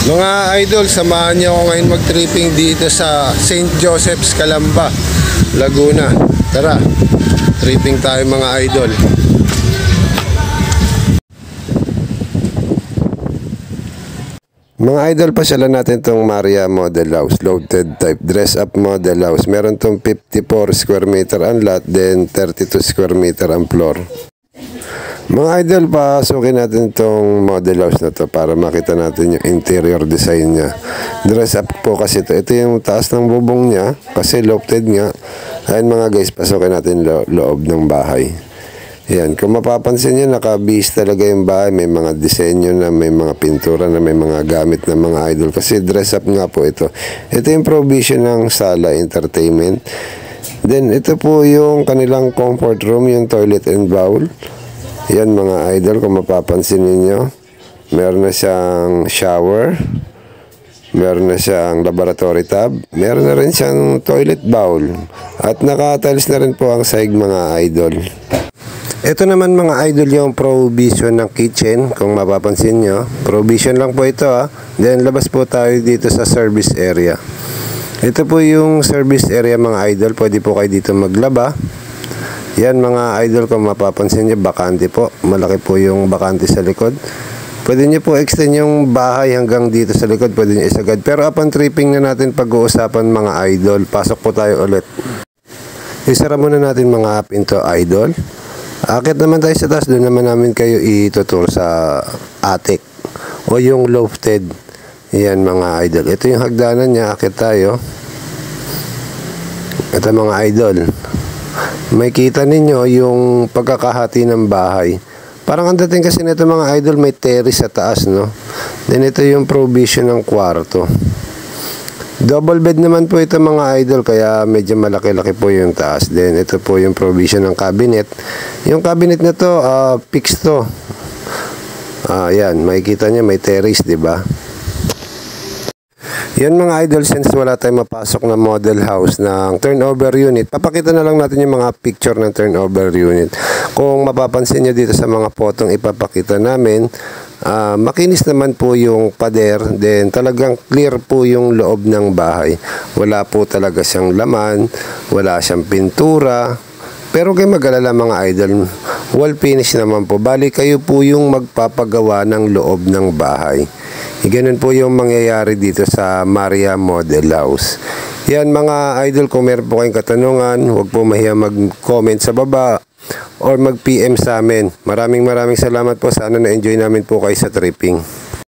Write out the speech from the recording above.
Mga idol, samahan niyo ako ngayon mag-tripping dito sa St. Joseph's, Calamba, Laguna. Tara, tripping tayo mga idol. Mga idol, pasyalan natin tong Maria Model House, loaded type, dress up model house. Meron tong 54 square meter ang lot, then 32 square meter ang floor. Mga idol, pasukin natin itong model house na to para makita natin yung interior design niya. Dress up po kasi ito. Ito yung taas ng bubong niya kasi lofted nga. Ayan mga guys, pasukin natin loob ng bahay. Ayan, kung mapapansin nyo, naka-base talaga yung bahay. May mga disenyo na, may mga pintura na, may mga gamit na mga idol. Kasi dress up nga po ito. Ito yung provision ng sala, entertainment. Then ito po yung kanilang comfort room, yung toilet and bowl. Yan mga idol, kung mapapansin ninyo, meron na siyang shower, meron na siyang laboratory tub, meron na rin siyang toilet bowl, at naka-tiles na rin po ang sahig mga idol. Ito naman mga idol yung provision ng kitchen, kung mapapansin nyo, provision lang po ito ha. Then labas po tayo dito sa service area. Ito po yung service area mga idol, pwede po kayo dito maglaba. Yan mga idol, kung mapapansin nyo, bakante po. Malaki po yung bakante sa likod. Pwede nyo po extend yung bahay hanggang dito sa likod. Pwede nyo isagad. Pero upon tripping na natin pag-uusapan mga idol, pasok po tayo ulit. Isara muna natin mga pinto idol. Akit naman tayo sa taas. Doon naman namin kayo ituturo sa attic o yung lofted. Yan mga idol. Ito yung hagdanan niya. Akit tayo. Ito mga idol. May kita ninyo yung pagkakahati ng bahay. Parang ang dating kasi nito mga idol, may terrace sa taas, no? Then ito yung provision ng kwarto. Double bed naman po ito mga idol, kaya medyo malaki-laki po yung taas. Then ito po yung provision ng cabinet. Yung cabinet na to, fixed to. Yan, makikita nyo may terrace, di ba? Yan mga idol, since wala tayong mapasok na model house ng turnover unit, papakita na lang natin yung mga picture ng turnover unit. Kung mapapansin nyo dito sa mga potong ipapakita namin, makinis naman po yung pader, then talagang clear po yung loob ng bahay. Wala po talaga siyang laman, wala siyang pintura. Pero kayo mag-alala mga idol, wall finish naman po. Bali kayo po yung magpapagawa ng loob ng bahay. Ganun po yung mangyayari dito sa Maria Model House. Yan mga idol, kung meron po kayong katanungan, huwag po mahiya mag-comment sa baba or mag-PM sa amin. Maraming salamat po. Sana na-enjoy namin po kayo sa tripping.